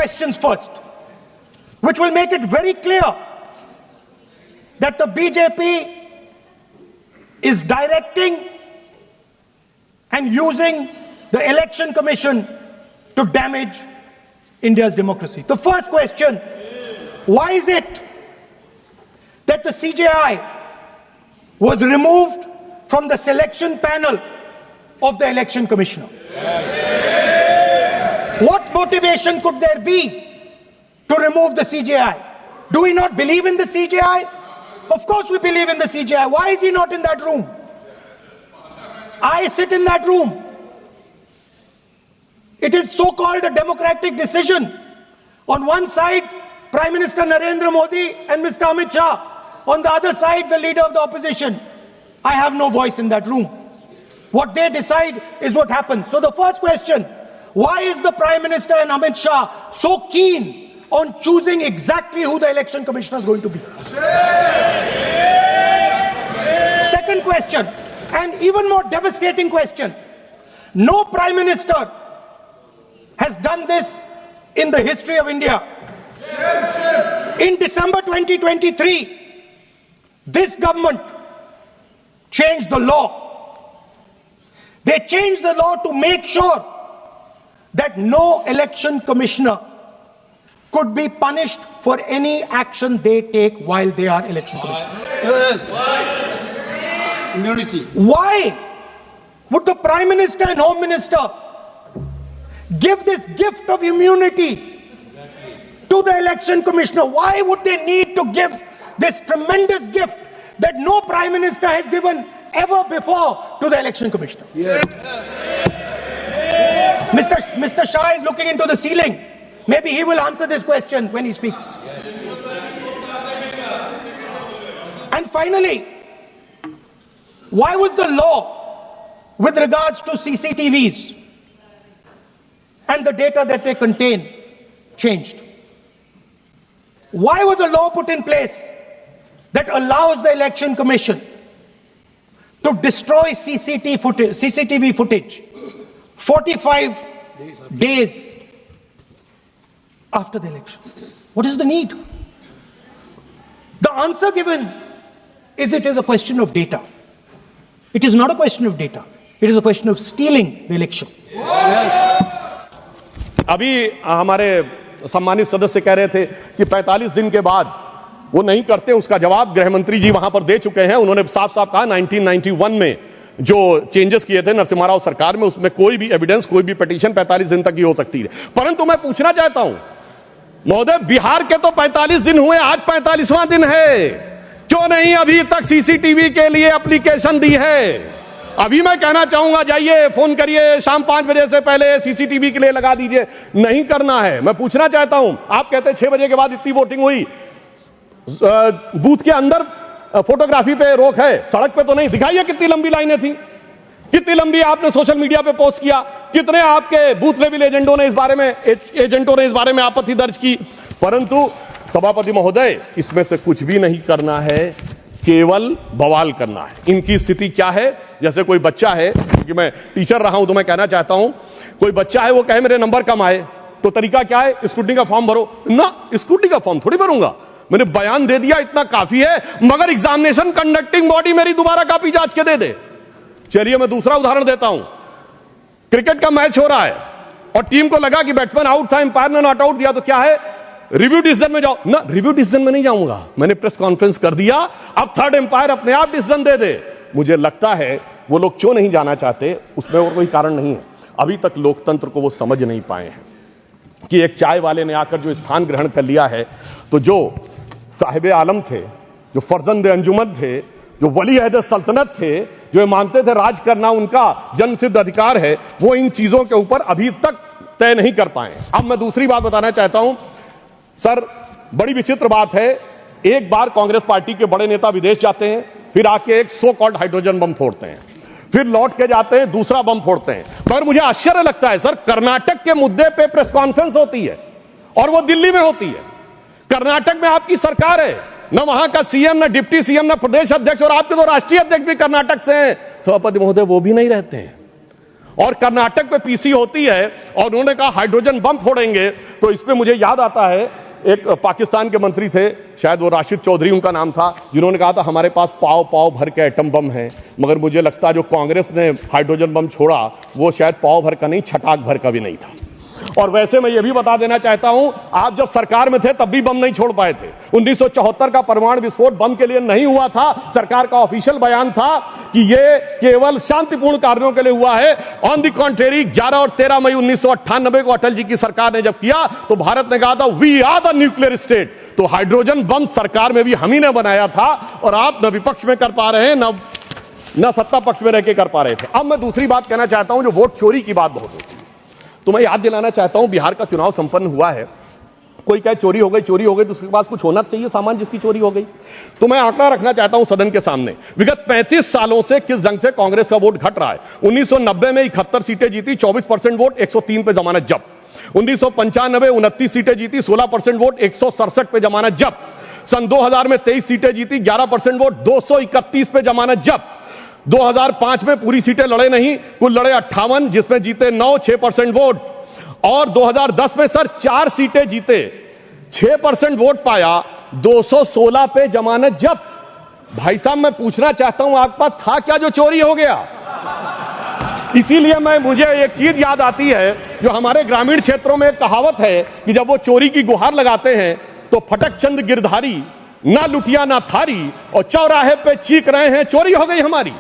questions first, which will make it very clear that the BJP is directing and using the Election Commission to damage India's democracy. The first question, why is it that the CJI was removed from the selection panel of the Election Commissioner? What motivation could there be to remove the CJI? Do we not believe in the CJI? Of course we believe in the CJI. Why is he not in that room? I sit in that room. It is so-called a democratic decision. On one side, Prime Minister Narendra Modi and Mr. Amit Shah. On the other side, the leader of the opposition. I have no voice in that room. What they decide is what happens. So the first question, why is the Prime Minister and Amit Shah so keen on choosing exactly who the Election Commissioner is going to be? Second question, and even more devastating question. No Prime Minister has done this in the history of India. In December 2023, this government changed the law. They changed the law to make sure that no election commissioner could be punished for any action they take while they are election commissioner. Yes. Immunity. Why would the Prime Minister and Home Minister give this gift of immunity to the election commissioner? Why would they need to give this tremendous gift that no Prime Minister has given ever before to the election commissioner? Yes. Mr. Shah is looking into the ceiling. Maybe he will answer this question when he speaks. And finally, why was the law with regards to CCTVs and the data that they contain changed? Why was a law put in place that allows the Election Commission to destroy CCTV footage 45 days after the election? What is the need? The answer given is it is a question of data. It is not a question of data. It is a question of stealing the election. अभी हमारे सम्मानित सदस्य कह रहे थे कि 45 दिन के बाद वो नहीं करते, उसका जवाब गृह मंत्री जी वहां पर दे चुके हैं। उन्होंने साफ साफ कहा 1991 में जो चेंजेस किए थे नरसिम्हा राव सरकार में, उसमें कोई भी एविडेंस, कोई भी पिटीशन 45 दिन तक ही हो सकती है। परंतु मैं पूछना चाहता हूं महोदय, बिहार के तो 45 दिन हुए, आज 45वां दिन है, क्यों नहीं अभी तक सीसीटीवी के लिए एप्लीकेशन दी है? अभी मैं कहना चाहूंगा जाइए फोन करिए, शाम 5 बजे से पहले सीसीटीवी के लिए लगा दीजिए। नहीं करना है। मैं पूछना चाहता हूं, आप कहते हैं 6 बजे के बाद इतनी वोटिंग हुई, बूथ के अंदर फोटोग्राफी पे रोक है, सड़क पे तो नहीं। दिखाइए कितनी लंबी लाइनें थी, कितनी लंबी आपने सोशल मीडिया पे पोस्ट किया, कितने आपके बूथ लेवल एजेंटों ने इस बारे में आपत्ति दर्ज की। परंतु सभापति महोदय, इसमें से कुछ भी नहीं करना है, केवल बवाल करना है। इनकी स्थिति क्या है? जैसे कोई बच्चा है, क्योंकि मैं टीचर रहा हूं तो मैं कहना चाहता हूं, कोई बच्चा है वो कहे मेरे नंबर कम आए, तो तरीका क्या है? स्कूटी का फॉर्म भरो ना। स्कूटी का फॉर्म थोड़ी भरूंगा, मैंने बयान दे दिया, इतना काफी है, मगर एग्जामिनेशन कंडक्टिंग बॉडी मेरी दोबारा कॉपी जांच के दे दे। चलिए मैं दूसरा उदाहरण देता हूं। क्रिकेट का मैच हो रहा है और टीम को लगा कि बैट्समैन आउट था, अंपायर ने नॉट आउट दिया, तो क्या है? रिव्यू डिसीजन में जाओ ना। रिव्यू डिसीजन में नहीं जाऊंगा, मैंने प्रेस कॉन्फ्रेंस कर दिया, अब थर्ड अंपायर अपने आप डिसीजन दे दे। मुझे लगता है वो लोग क्यों नहीं जाना चाहते, उसमें और कोई कारण नहीं है। अभी तक लोकतंत्र को वो समझ नहीं पाए हैं कि एक चाय वाले ने आकर जो स्थान ग्रहण कर लिया है, तो जो साहिब आलम थे, जो फर्जंद अंजुमन थे, जो वली अहद सल्तनत थे, जो मानते थे राज करना उनका जन्मसिद्ध अधिकार है, वो इन चीजों के ऊपर अभी तक तय नहीं कर पाए। अब मैं दूसरी बात बताना चाहता हूं सर, बड़ी विचित्र बात है, एक बार कांग्रेस पार्टी के बड़े नेता विदेश जाते हैं, फिर आके एक सो कॉल्ड हाइड्रोजन बम फोड़ते हैं, फिर लौट के जाते हैं दूसरा बम फोड़ते हैं। पर मुझे आश्चर्य लगता है सर, कर्नाटक के मुद्दे पे प्रेस कॉन्फ्रेंस होती है और वो दिल्ली में होती है। कर्नाटक में आपकी सरकार है, न वहां का सीएम, न डिप्टी सीएम, न प्रदेश अध्यक्ष, और आपके तो राष्ट्रीय अध्यक्ष भी कर्नाटक से हैं। सभापति महोदय वो भी नहीं रहते हैं। और कर्नाटक पे पीसी होती है और उन्होंने कहा हाइड्रोजन बम फोड़ेंगे, तो इस पे मुझे याद आता है एक पाकिस्तान के मंत्री थे, शायद वो राशिद चौधरी उनका नाम था, जिन्होंने कहा था हमारे पास पाव पाव भर के एटम बम है। मगर मुझे लगता है जो कांग्रेस ने हाइड्रोजन बम छोड़ा वो शायद पाव भर का नहीं, छटाक भर का भी नहीं था। और वैसे मैं ये भी बता देना चाहता हूं, आप जब सरकार में थे तब भी बम नहीं छोड़ पाए थे। 1974 का परमाणु विस्फोट बम के लिए नहीं हुआ था। सरकार का ऑफिशियल बयान था कि ये केवल शांतिपूर्ण कार्यों के लिए हुआ है। ऑन द कॉन्ट्रेरी 11 और 13 मई 1998 को अटल जी की सरकार ने जब किया तो भारत ने कहा था we are the nuclear state. तो हाइड्रोजन बम सरकार में भी हम ही ने बनाया था और आप न विपक्ष में कर पा रहे हैं न सत्ता पक्ष में रह के कर पा रहे थे। अब मैं दूसरी बात कहना चाहता हूं, जो वोट चोरी की बात बहुत होती है, तो मैं याद दिलाना चाहता हूं बिहार का चुनाव संपन्न हुआ है। कोई कहे चोरी हो गई तो उसके पास कुछ होना चाहिए सामान जिसकी चोरी हो गई। तो मैं आंकड़ा रखना चाहता हूं सदन के सामने, विगत 35 सालों से किस ढंग से कांग्रेस का वोट घट रहा है। 1990 में 71 सीटें जीती, 24% वोट, 103 पे जमानत जब्त। 1995 29 सीटें जीती, 16% वोट, 167 पे जमानत जब्त। सन 2000 में 23 सीटें जीती, 11% वोट, 231 पे जमानत जब्त। 2005 में पूरी सीटें लड़े नहीं, कुल लड़े 58, जिसमें जीते 9, 6% वोट। और 2010 में सर 4 सीटें जीते, 6% वोट पाया, 216 पे जमानत जब्त। भाई साहब मैं पूछना चाहता हूं आपके पास था क्या जो चोरी हो गया? इसीलिए मुझे एक चीज याद आती है, जो हमारे ग्रामीण क्षेत्रों में एक कहावत है कि जब वो चोरी की गुहार लगाते हैं तो फटक चंद गिरधारी, ना लुटिया ना थारी, और चौराहे पे चीख रहे हैं चोरी हो गई हमारी।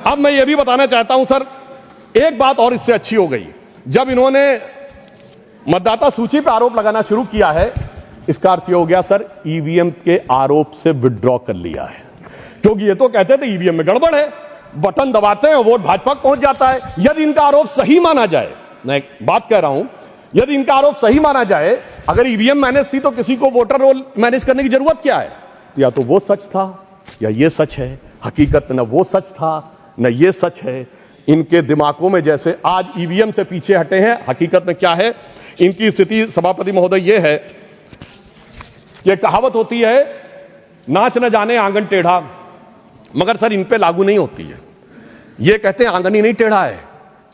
अब मैं ये भी बताना चाहता हूं सर, एक बात और इससे अच्छी हो गई, जब इन्होंने मतदाता सूची पर आरोप लगाना शुरू किया है, इसका अर्थ ये हो गया सर ईवीएम के आरोप से विड्रॉ कर लिया है। क्योंकि ये तो कहते थे ईवीएम में गड़बड़ है, बटन दबाते हैं वोट भाजपा पहुंच जाता है। यदि इनका आरोप सही माना जाए, मैं एक बात कह रहा हूं, यदि इनका आरोप सही माना जाए, अगर ईवीएम मैनेज थी तो किसी को वोटर रोल मैनेज करने की जरूरत क्या है? या तो वो सच था या ये सच है। हकीकत न वो सच था न ये सच है। इनके दिमागों में जैसे आज ईवीएम से पीछे हटे हैं, हकीकत में क्या है इनकी स्थिति। सभापति महोदय, ये है, ये कहावत होती है नाच न जाने आंगन टेढ़ा, मगर सर इन पे लागू नहीं होती है। ये कहते हैं आंगन ही नहीं टेढ़ा है,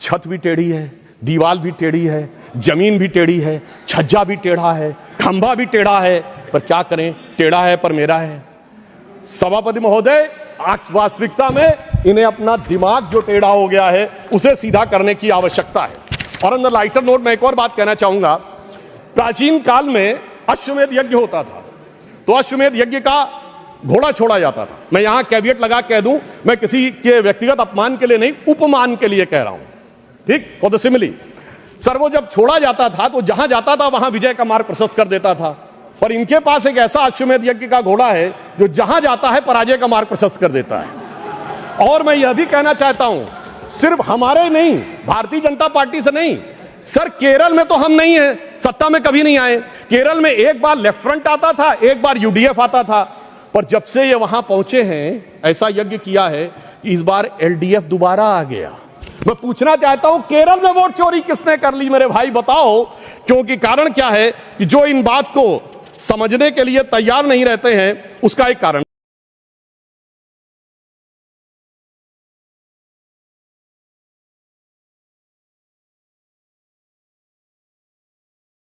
छत भी टेढ़ी है, दीवार भी टेढ़ी है, जमीन भी टेढ़ी है, छज्जा भी टेढ़ा है, खंभा भी टेढ़ा है, पर क्या करें, टेढ़ा है पर मेरा है। सभापति महोदय, वास्तविकता में इन्हें अपना दिमाग जो टेढ़ा हो गया है उसे सीधा करने की आवश्यकता है। और अंदर लाइटर नोट में एक और बात कहना चाहूंगा, प्राचीन काल में अश्वमेध यज्ञ होता था, तो अश्वमेध यज्ञ का घोड़ा छोड़ा जाता था। मैं यहां कैविएट लगा कह दूं, मैं किसी के व्यक्तिगत अपमान के लिए नहीं, उपमान के लिए कह रहा हूं, ठीक, फॉर द सिमिली। सर वो जब छोड़ा जाता था तो जहां जाता था वहां विजय का मार्ग प्रशस्त कर देता था, पर इनके पास एक ऐसा अश्वमेध यज्ञ का घोड़ा है जो जहां जाता है पराजय का मार्ग प्रशस्त कर देता है। और मैं यह भी कहना चाहता हूं, सिर्फ हमारे नहीं, भारतीय जनता पार्टी से नहीं, सर केरल में तो हम नहीं है, सत्ता में कभी नहीं आए। केरल में एक बार लेफ्ट फ्रंट आता था, एक बार यूडीएफ आता था, पर जब से ये वहां पहुंचे हैं ऐसा यज्ञ किया है कि इस बार एलडीएफ दोबारा आ गया। मैं पूछना चाहता हूं केरल में वोट चोरी किसने कर ली मेरे भाई, बताओ। क्योंकि कारण क्या है कि जो इन बात को समझने के लिए तैयार नहीं रहते हैं, उसका एक कारण